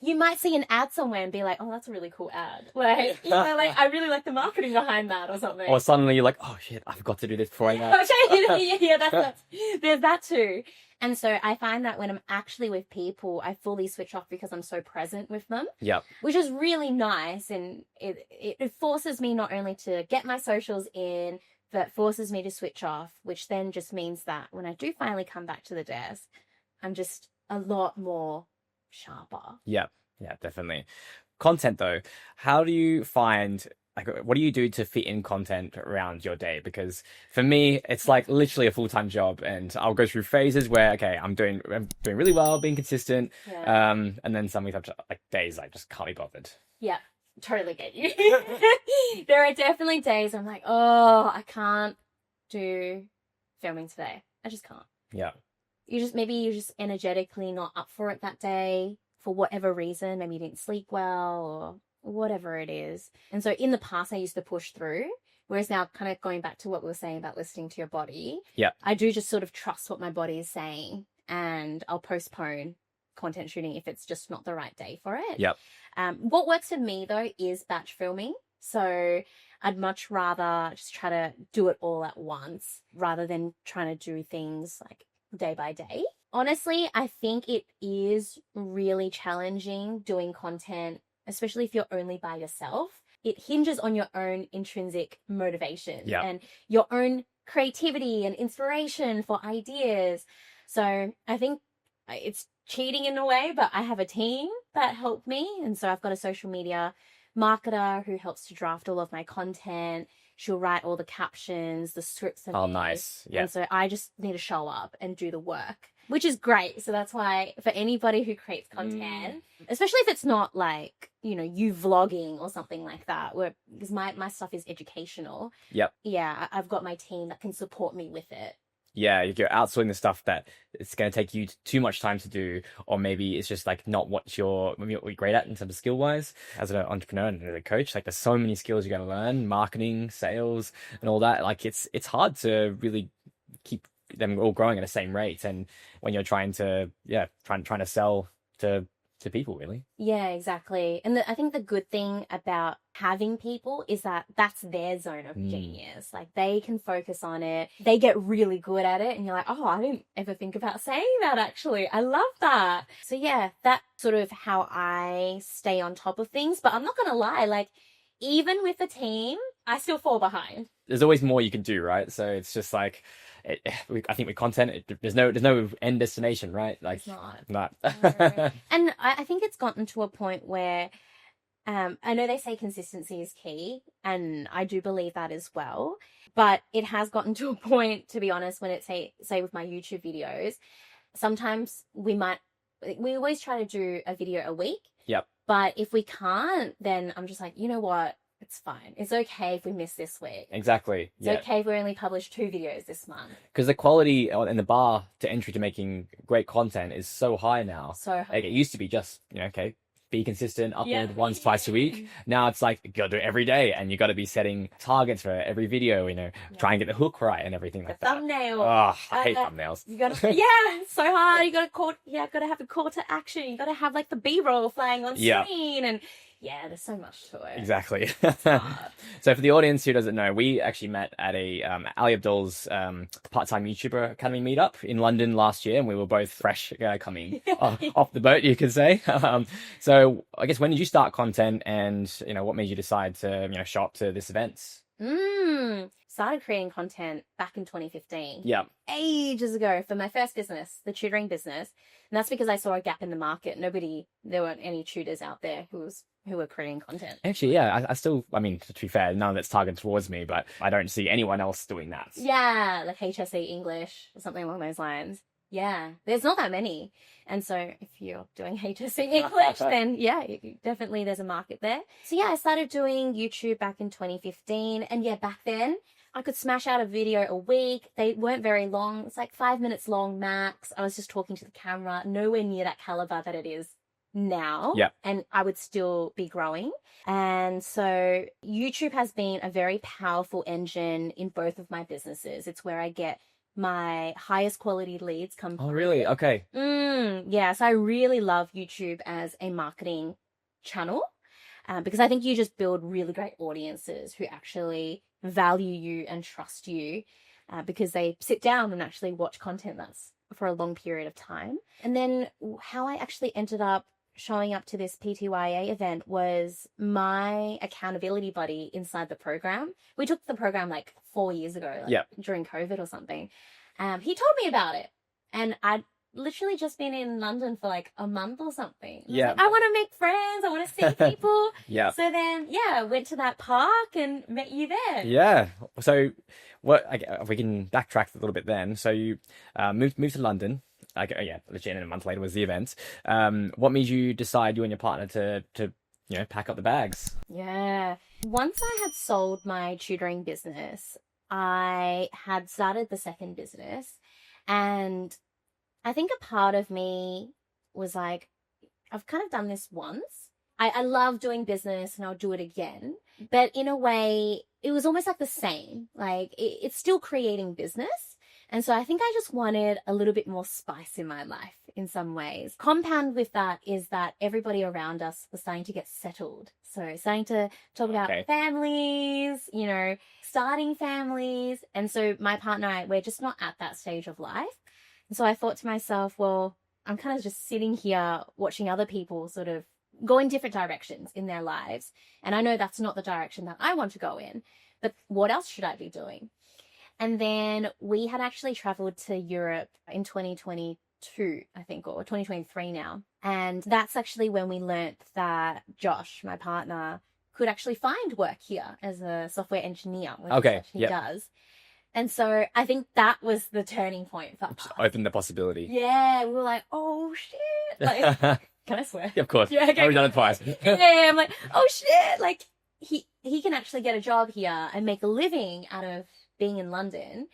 Speaker 2: You might see an ad somewhere and be like, oh, that's a really cool ad. Like, you know, like I really like the marketing behind that or something.
Speaker 1: Or suddenly you're like, oh shit, I forgot to do this before I know.
Speaker 2: Yeah, there's that too. And so I find that when I'm actually with people, I fully switch off because I'm so present with them.
Speaker 1: Yeah.
Speaker 2: Which is really nice. And it forces me not only to get my socials in, but forces me to switch off, which then just means that when I do finally come back to the desk, I'm just a lot more sharper.
Speaker 1: Yeah, definitely. Content though, how do you find, like, what do you do to fit in content around your day? Because for me, it's like literally a full-time job, and I'll go through phases where, okay, I'm doing really well, being consistent.
Speaker 2: Yeah.
Speaker 1: And then some weeks I've like days I just can't be bothered.
Speaker 2: Yeah, totally get you. There are definitely days I'm like, oh, I can't do filming today. I just can't.
Speaker 1: Yeah.
Speaker 2: Maybe you're just energetically not up for it that day for whatever reason. Maybe you didn't sleep well or whatever it is. And so in the past, I used to push through. Whereas now, kind of going back to what we were saying about listening to your body,
Speaker 1: yeah,
Speaker 2: I do just sort of trust what my body is saying, and I'll postpone content shooting if it's just not the right day for it.
Speaker 1: Yep.
Speaker 2: What works for me though is batch filming. So I'd much rather just try to do it all at once rather than trying to do things like day by day. Honestly, I think it is really challenging doing content, especially if you're only by yourself. It hinges on your own intrinsic motivation and your own creativity and inspiration for ideas. So I think it's cheating in a way, but I have a team that helped me. And so I've got a social media marketer who helps to draft all of my content. She'll write all the captions, the scripts.
Speaker 1: Oh, nice. Yeah.
Speaker 2: And so I just need to show up and do the work, which is great. So that's why for anybody who creates content, especially if it's not like, you know, you vlogging or something like that, because my stuff is educational.
Speaker 1: Yep.
Speaker 2: Yeah, I've got my team that can support me with it.
Speaker 1: Yeah, you're outsourcing the stuff that it's going to take you too much time to do, or maybe it's just like not what you're great at in terms of skill wise. As an entrepreneur and as a coach, like there's so many skills you're going to learn, marketing, sales, and all that. Like it's hard to really keep them all growing at the same rate. And when you're trying to trying to sell to people, really.
Speaker 2: Yeah, exactly. And I think the good thing about having people is that that's their zone of genius. Like they can focus on it. They get really good at it. And you're like, oh, I didn't ever think about saying that actually. I love that. So yeah, that's sort of how I stay on top of things. But I'm not going to lie, like even with the team, I still fall behind.
Speaker 1: There's always more you can do, right? So it's just like, I think with content, there's no end destination, right? Like,
Speaker 2: it's not.
Speaker 1: No.
Speaker 2: And I think it's gotten to a point where I know they say consistency is key, and I do believe that as well. But it has gotten to a point, to be honest, when it's say with my YouTube videos, sometimes we always try to do a video a week.
Speaker 1: Yep.
Speaker 2: But if we can't, then I'm just like, you know what? It's fine. It's okay if we miss this week.
Speaker 1: Exactly.
Speaker 2: It's okay if we only publish 2 videos this month.
Speaker 1: Because the quality and the bar to entry to making great content is so high now.
Speaker 2: So high.
Speaker 1: Like it used to be just, okay, be consistent, upload once, twice a week. Now it's like, you gotta do it every day, and you gotta be setting targets for every video, try and get the hook right and everything like that.
Speaker 2: Thumbnail.
Speaker 1: Oh, I hate thumbnails.
Speaker 2: You gotta, it's so hard. You gotta have a call to action. You gotta have like the B-roll flying on screen, and there's so much to it.
Speaker 1: Exactly. So for the audience who doesn't know, we actually met at a Ali Abdul's part-time YouTuber Academy meetup in London last year, and we were both fresh coming off the boat, you could say. So I guess when did you start content, and what made you decide to show up to this event?
Speaker 2: Started creating content back in 2015.
Speaker 1: Yeah.
Speaker 2: Ages ago for my first business, the tutoring business. And that's because I saw a gap in the market. There weren't any tutors out there who were creating content.
Speaker 1: Actually, yeah, I still, I mean, to be fair, none of that's targeted towards me, but I don't see anyone else doing that.
Speaker 2: Yeah, like HSE English or something along those lines. Yeah, there's not that many. And so if you're doing HSE English, then yeah, definitely there's a market there. So yeah, I started doing YouTube back in 2015. And yeah, back then I could smash out a video a week. They weren't very long. It's like 5 minutes long max. I was just talking to the camera, nowhere near that caliber that it is now.
Speaker 1: Yeah.
Speaker 2: And I would still be growing. And so YouTube has been a very powerful engine in both of my businesses. It's where I get my highest quality leads come
Speaker 1: Oh,
Speaker 2: through.
Speaker 1: really? Okay.
Speaker 2: Yeah, so I really love YouTube as a marketing channel because I think you just build really great audiences who actually value you and trust you because they sit down and actually watch content that's for a long period of time. And then how I actually ended up showing up to this PTYA event was my accountability buddy inside the program. We took the program like 4 years ago, during COVID or something. He told me about it, and I'd literally just been in London for like a month or something. I was like, I want to make friends. I want to see people.
Speaker 1: Yeah.
Speaker 2: So then, I went to that park and met you there.
Speaker 1: Yeah. So if we can backtrack a little bit then. So you moved to London. Legit, and a month later was the event. What made you decide, you and your partner, to pack up the bags?
Speaker 2: Yeah. Once I had sold my tutoring business, I had started the second business, and I think a part of me was like, I've kind of done this once. I love doing business and I'll do it again. But in a way, it was almost like the same. Like it's still creating business. And so I think I just wanted a little bit more spice in my life in some ways. Compound with that is that everybody around us was starting to get settled. So starting to talk about families, starting families. And so my partner and I, we're just not at that stage of life. And so I thought to myself, well, I'm kind of just sitting here watching other people sort of go in different directions in their lives. And I know that's not the direction that I want to go in, but what else should I be doing? And then we had actually traveled to Europe in 2022, I think, or 2023 now. And that's actually when we learnt that Josh, my partner, could actually find work here as a software engineer, which he does. And so I think that was the turning point for us.
Speaker 1: Just opened the possibility.
Speaker 2: Yeah, we were like, oh shit. Like, can I swear?
Speaker 1: Yeah, of course.
Speaker 2: Yeah, okay.
Speaker 1: I've done it twice.
Speaker 2: Yeah, I'm like, oh shit. Like he can actually get a job here and make a living out of being in London.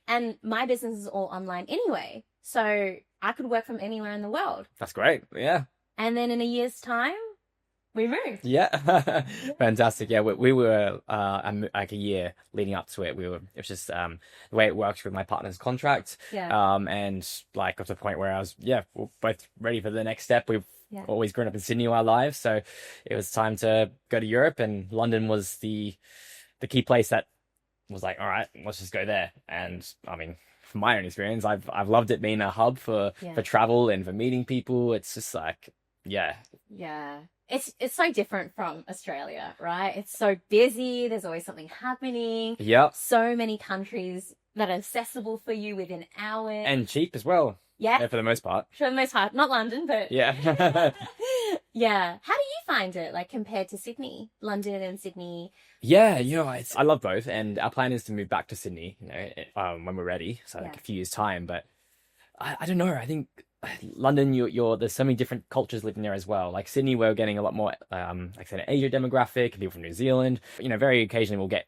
Speaker 2: And my business is all online anyway. So I could work from anywhere in the world.
Speaker 1: That's great. Yeah.
Speaker 2: And then in a year's time, we moved.
Speaker 1: Yeah. Fantastic. Yeah. We were, like a year leading up to it. It was just, the way it works with my partner's contract.
Speaker 2: Yeah.
Speaker 1: And like got to the point where I was, we're both ready for the next step. We've always grown up in Sydney all our lives. So it was time to go to Europe, and London was the key place that was like, all right, let's just go there. And I mean, from my own experience, I've loved it being a hub for travel and for meeting people. It's just like, yeah.
Speaker 2: It's so different from Australia, right? It's so busy. There's always something happening.
Speaker 1: Yep.
Speaker 2: So many countries that are accessible for you within hours.
Speaker 1: And cheap as well.
Speaker 2: Yeah.
Speaker 1: For the most part.
Speaker 2: For the most part. Not London, but...
Speaker 1: Yeah.
Speaker 2: Yeah. How do you find it, like, compared to Sydney? London and Sydney?
Speaker 1: Yeah, I love both. And our plan is to move back to Sydney, when we're ready. So, like, a few years' time. But I don't know. I think London, there's so many different cultures living there as well. Like Sydney, we're getting a lot more, like I said, Asia demographic, people from New Zealand. Very occasionally we'll get,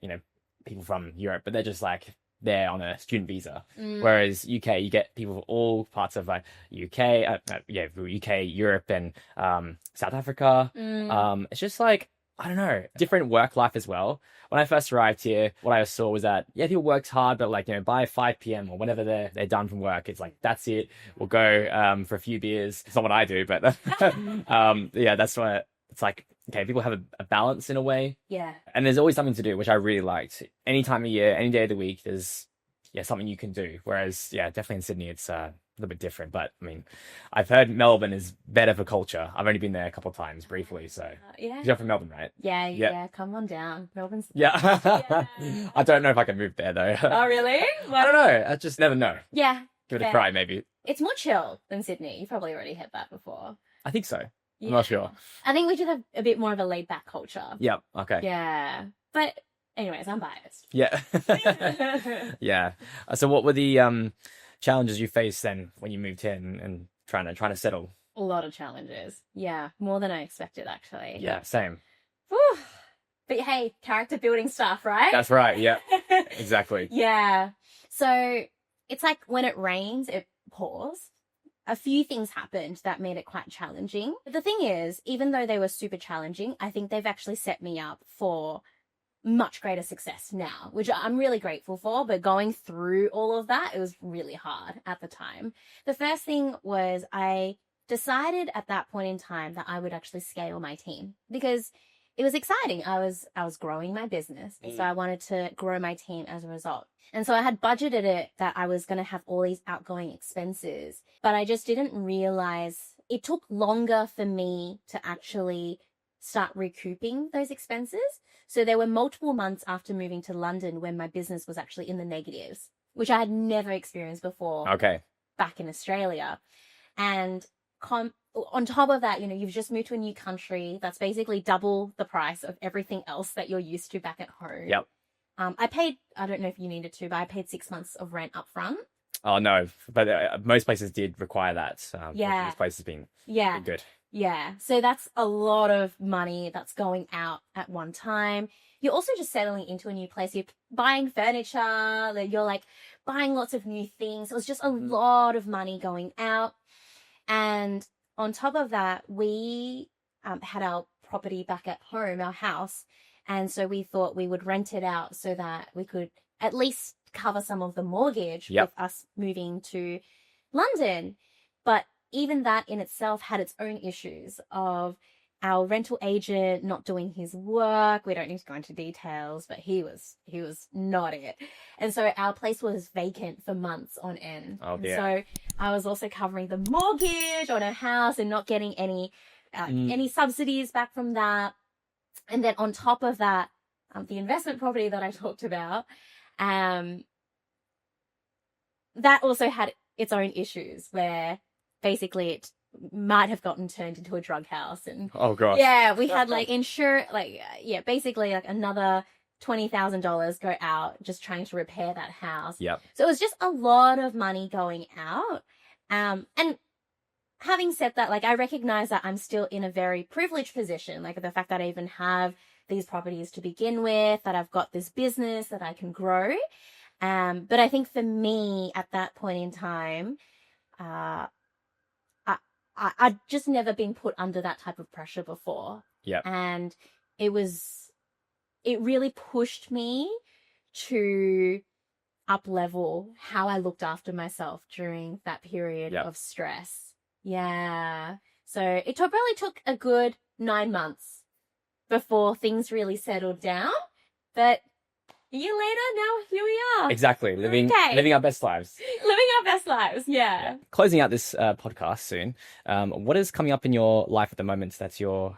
Speaker 1: people from Europe, but they're just like there on a student visa. Whereas UK, you get people from all parts of UK, Europe, and South Africa. It's just like, I don't know, different work life as well. When I first arrived here, what I saw was that, people worked hard, but like, by 5 p.m. or whenever they're done from work, it's like, that's it. We'll go for a few beers. It's not what I do, but that's why it's like, okay, people have a balance in a way.
Speaker 2: Yeah.
Speaker 1: And there's always something to do, which I really liked. Any time of year, any day of the week, there's yeah, something you can do. Whereas, yeah, definitely in Sydney, it's a little bit different. But I mean, I've heard Melbourne is better for culture. I've only been there a couple of times briefly. So
Speaker 2: Yeah.
Speaker 1: you're from Melbourne, right?
Speaker 2: Yeah,
Speaker 1: Yeah.
Speaker 2: yeah. Come on down. Melbourne's
Speaker 1: Yeah.
Speaker 2: Yeah.
Speaker 1: I don't know if I can move there though.
Speaker 2: Oh, really?
Speaker 1: I don't know. I just never know.
Speaker 2: Yeah.
Speaker 1: Give it a
Speaker 2: fair.
Speaker 1: try, maybe.
Speaker 2: It's more chill than Sydney. You've probably already heard that before.
Speaker 1: I think so. I'm
Speaker 2: Yeah.
Speaker 1: not sure.
Speaker 2: I think we just have a bit more of a laid back culture.
Speaker 1: Yep. Okay.
Speaker 2: Yeah. But anyways, I'm biased.
Speaker 1: Yeah. Yeah. So what were the challenges you faced then when you moved here and trying to settle?
Speaker 2: A lot of challenges. Yeah. More than I expected, actually.
Speaker 1: Yeah, same.
Speaker 2: Whew. But hey, character building stuff, right?
Speaker 1: That's right. Yeah. Exactly.
Speaker 2: Yeah. So it's like when it rains, it pours. A few things happened that made it quite challenging. The thing is, even though they were super challenging, I think they've actually set me up for much greater success now, which I'm really grateful for. But going through all of that, it was really hard at the time. The first thing was I decided at that point in time that I would actually scale my team because it was exciting. I was growing my business. So I wanted to grow my team as a result. And so I had budgeted it that I was going to have all these outgoing expenses, but I just didn't realize it took longer for me to actually start recouping those expenses. So there were multiple months after moving to London when my business was actually in the negatives, which I had never experienced before.
Speaker 1: Okay.
Speaker 2: Back in Australia. And on top of that, you've just moved to a new country that's basically double the price of everything else that you're used to back at home.
Speaker 1: Yep.
Speaker 2: I paid, I don't know if you needed to, but I paid 6 months of rent up front.
Speaker 1: Oh, no. But most places did require that.
Speaker 2: Yeah.
Speaker 1: This place has been good.
Speaker 2: Yeah. So that's a lot of money that's going out at one time. You're also just settling into a new place. You're buying furniture. You're like buying lots of new things. It was just a lot of money going out. And on top of that, we had our property back at home, our house. And so we thought we would rent it out so that we could at least cover some of the mortgage with us moving to London. But even that in itself had its own issues of our rental agent not doing his work. We don't need to go into details, but he was not it. And so our place was vacant for months on end.
Speaker 1: Oh,
Speaker 2: and
Speaker 1: dear.
Speaker 2: so I was also covering the mortgage on our house and not getting any subsidies back from that. And then on top of that, the investment property that I talked about, that also had its own issues where basically it might have gotten turned into a drug house. And
Speaker 1: oh, gosh.
Speaker 2: yeah, we had basically like another $20,000 go out just trying to repair that house.
Speaker 1: Yep.
Speaker 2: So it was just a lot of money going out. And having said that, like I recognize that I'm still in a very privileged position, like the fact that I even have these properties to begin with, that I've got this business that I can grow. But I think for me at that point in time, I'd just never been put under that type of pressure before.
Speaker 1: Yeah.
Speaker 2: And it really pushed me to up level how I looked after myself during that period of stress. Yeah. So it probably took a good 9 months before things really settled down. But a year later, now here we are.
Speaker 1: Exactly. Living our best lives.
Speaker 2: Living our best lives. Yeah.
Speaker 1: Closing out this podcast soon. What is coming up in your life at the moment that you're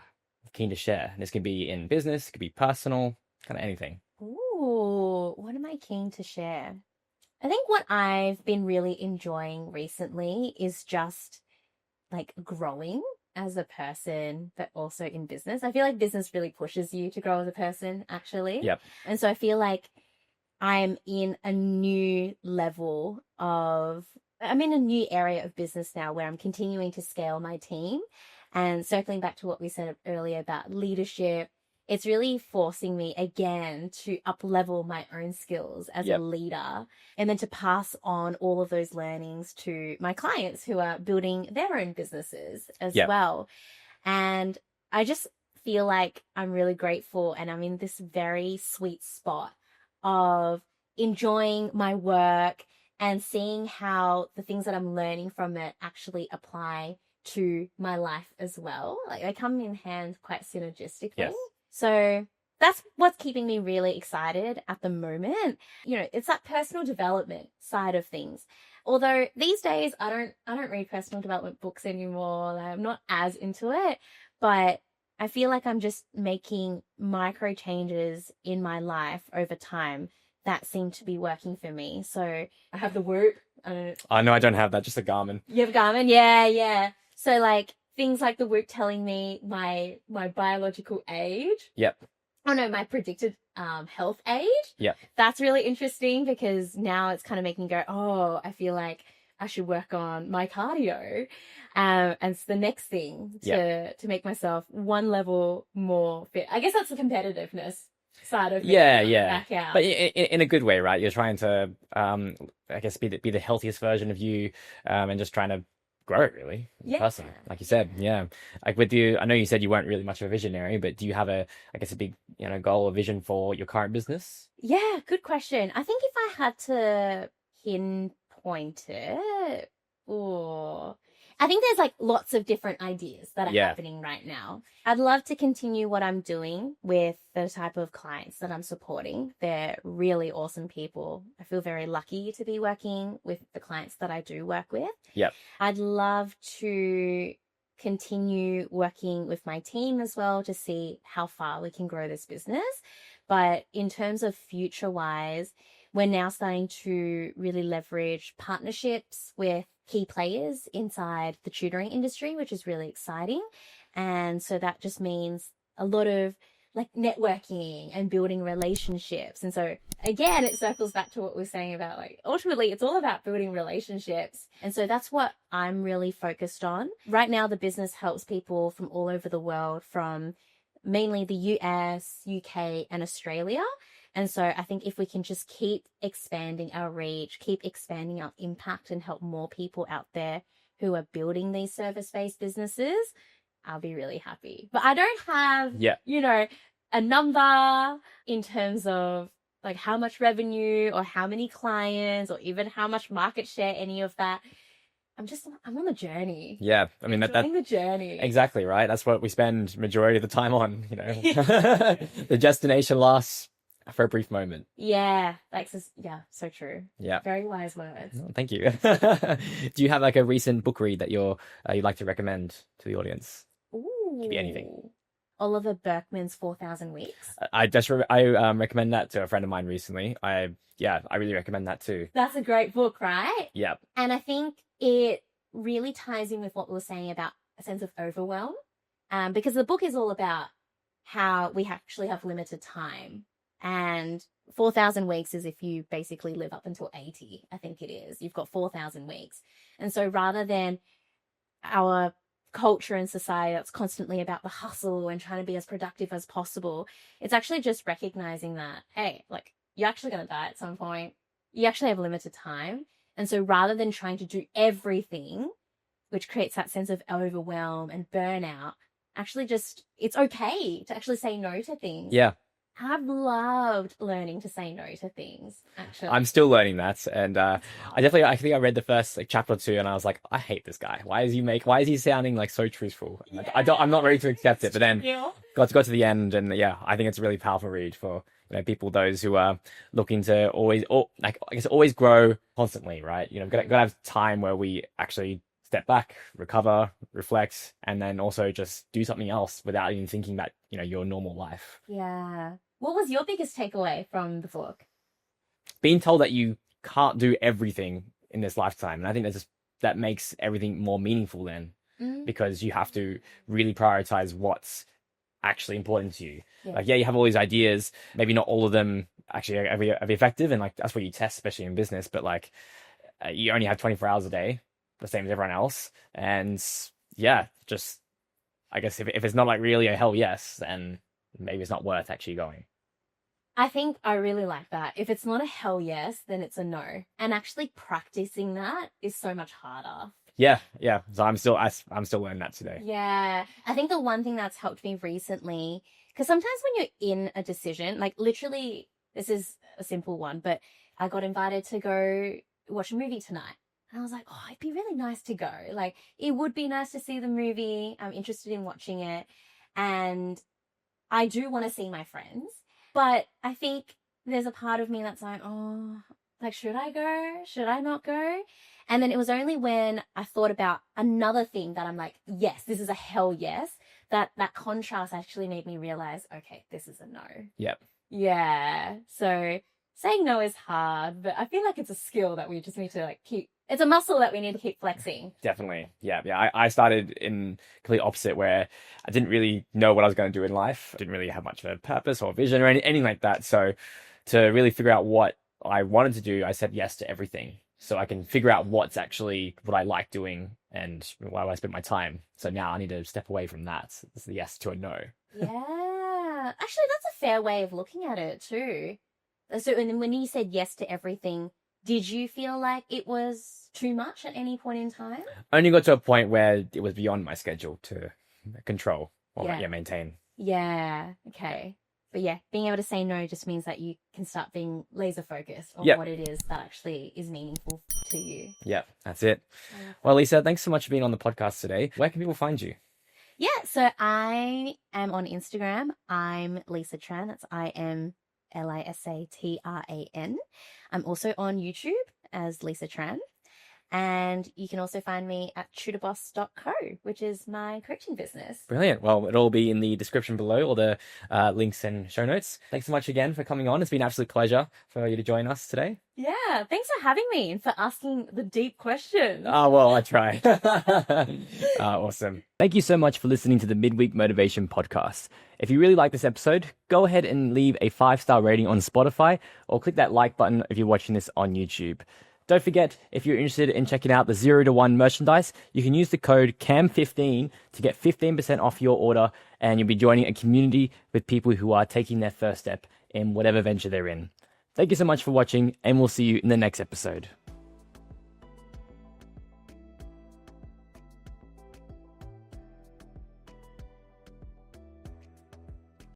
Speaker 1: keen to share? This could be in business, it could be personal, kind of anything.
Speaker 2: Ooh, what am I keen to share? I think what I've been really enjoying recently is just like growing as a person, but also in business. I feel like business really pushes you to grow as a person, actually.
Speaker 1: Yep.
Speaker 2: And so I feel like I'm in a new area of business now where I'm continuing to scale my team. And circling back to what we said earlier about leadership, it's really forcing me again to up-level my own skills as a leader and then to pass on all of those learnings to my clients who are building their own businesses as well. And I just feel like I'm really grateful and I'm in this very sweet spot of enjoying my work and seeing how the things that I'm learning from it actually apply to my life as well. Like they come in hand quite synergistically.
Speaker 1: Yes.
Speaker 2: So that's what's keeping me really excited at the moment. You know, it's that personal development side of things. Although these days I don't read personal development books anymore. Like, I'm not as into it, but I feel like I'm just making micro changes in my life over time that seem to be working for me. So I have the Whoop.
Speaker 1: Oh, no, I don't have that. Just a Garmin.
Speaker 2: You have Garmin? Yeah, yeah. So like things like the Whoop telling me my biological age.
Speaker 1: Yep.
Speaker 2: Oh no, my predicted health age.
Speaker 1: Yep.
Speaker 2: That's really interesting because now it's kind of making me go, oh, I feel like I should work on my cardio. And it's the next thing to make myself one level more fit. I guess that's the competitiveness side of me. Back out.
Speaker 1: But in a good way, right? You're trying to, I guess, be the healthiest version of you, and just trying to grow it really, person, like you said. Yeah, like with you, I know you said you weren't really much of a visionary, but do you have a big, goal or vision for your current business?
Speaker 2: Yeah, good question. I think if I had to pinpoint it, I think there's like lots of different ideas that are happening right now. I'd love to continue what I'm doing with the type of clients that I'm supporting. They're really awesome people. I feel very lucky to be working with the clients that I do work with.
Speaker 1: Yep.
Speaker 2: I'd love to continue working with my team as well to see how far we can grow this business. But in terms of future-wise, we're now starting to really leverage partnerships with key players inside the tutoring industry, which is really exciting. And so that just means a lot of like networking and building relationships. And so again, it circles back to what we're saying about like, ultimately, it's all about building relationships. And so that's what I'm really focused on. Right now, the business helps people from all over the world, from mainly the US, UK, and Australia. And so I think if we can just keep expanding our reach, keep expanding our impact, and help more people out there who are building these service-based businesses, I'll be really happy. But I don't have, a number in terms of like how much revenue or how many clients or even how much market share, any of that. I'm on the journey.
Speaker 1: Yeah. I mean, that's
Speaker 2: the journey.
Speaker 1: Exactly, right? That's what we spend majority of the time on, The destination lasts for a brief moment.
Speaker 2: Yeah. So true.
Speaker 1: Yeah.
Speaker 2: Very wise words.
Speaker 1: Oh, thank you. Do you have like a recent book read that you'd like to recommend to the audience?
Speaker 2: Ooh.
Speaker 1: Could be anything.
Speaker 2: Oliver Burkeman's 4,000 Weeks.
Speaker 1: I recommend that to a friend of mine recently. I really recommend that too.
Speaker 2: That's a great book, right?
Speaker 1: Yeah.
Speaker 2: And I think it really ties in with what we were saying about a sense of overwhelm, because the book is all about how we actually have limited time. And 4,000 weeks is if you basically live up until 80, I think it is. You've got 4,000 weeks. And so rather than our culture and society that's constantly about the hustle and trying to be as productive as possible, it's actually just recognizing that, hey, like, you're actually going to die at some point. You actually have limited time. And so rather than trying to do everything, which creates that sense of overwhelm and burnout, actually just, it's okay to actually say no to things.
Speaker 1: Yeah.
Speaker 2: I've loved learning to say no to things, actually.
Speaker 1: I'm still learning that. And I think I read the first chapter or two and I was like, I hate this guy. Why is he sounding like so truthful?
Speaker 2: Yeah.
Speaker 1: I'm not ready to accept it. But then got to the end, and I think it's a really powerful read for those who are looking to always grow constantly, right? Got to have time where we actually step back, recover, reflect, and then also just do something else without even thinking about, your normal life.
Speaker 2: Yeah. What was your biggest takeaway from the book?
Speaker 1: Being told that you can't do everything in this lifetime. And I think that makes everything more meaningful then, because you have to really prioritize what's actually important to you. Yeah. Like, you have all these ideas, maybe not all of them actually are effective. And like, that's what you test, especially in business, but like, you only have 24 hours a day, the same as everyone else. And just, I guess if it's not like really a hell yes, then maybe it's not worth actually going.
Speaker 2: I think I really like that. If it's not a hell yes, then it's a no. And actually practicing that is so much harder.
Speaker 1: Yeah. So I'm still learning that today.
Speaker 2: Yeah. I think the one thing that's helped me recently, because sometimes when you're in a decision, like literally, this is a simple one, but I got invited to go watch a movie tonight. And I was like, oh, it'd be really nice to go. Like, it would be nice to see the movie. I'm interested in watching it. And I do want to see my friends, but I think there's a part of me that's like, oh, like, should I go? Should I not go? And then it was only when I thought about another thing that I'm like, yes, this is a hell yes, that contrast actually made me realize, okay, this is a no.
Speaker 1: Yep.
Speaker 2: Yeah. So saying no is hard, but I feel like it's a skill that we just need to like keep. It's a muscle that we need to keep flexing.
Speaker 1: Definitely. Yeah. I started in complete opposite where I didn't really know what I was going to do in life. Didn't really have much of a purpose or vision or anything like that. So to really figure out what I wanted to do, I said yes to everything. So I can figure out what's actually what I like doing and why I spend my time. So now I need to step away from that. It's the yes to a no.
Speaker 2: Yeah. Actually, that's a fair way of looking at it too. So and when you said yes to everything, did you feel like it was too much at any point in time?
Speaker 1: Only got to a point where it was beyond my schedule to control or
Speaker 2: Yeah.
Speaker 1: maintain.
Speaker 2: Yeah. Okay. But yeah, being able to say no just means that you can start being laser focused on
Speaker 1: Yep.
Speaker 2: what it is that actually is meaningful to you.
Speaker 1: Yeah, that's it. Well, Lisa, thanks so much for being on the podcast today. Where can people find you?
Speaker 2: Yeah, so I am on Instagram. I'm Lisa Tran. That's IMLISATRAN. I'm also on YouTube as Lisa Tran. And you can also find me at tutorboss.co, which is my coaching business.
Speaker 1: Brilliant. Well, it'll all be in the description below, all the links and show notes. Thanks so much again for coming on. It's been an absolute pleasure for you to join us today.
Speaker 2: Yeah, thanks for having me and for asking the deep questions.
Speaker 1: Oh, well, I try. Awesome. Thank you so much for listening to the Midweek Motivation Podcast. If you really like this episode, go ahead and leave a 5-star rating on Spotify or click that like button if you're watching this on YouTube. Don't forget, if you're interested in checking out the 0 to 1 merchandise, you can use the code CAM15 to get 15% off your order, and you'll be joining a community with people who are taking their first step in whatever venture they're in. Thank you so much for watching, and we'll see you in the next episode.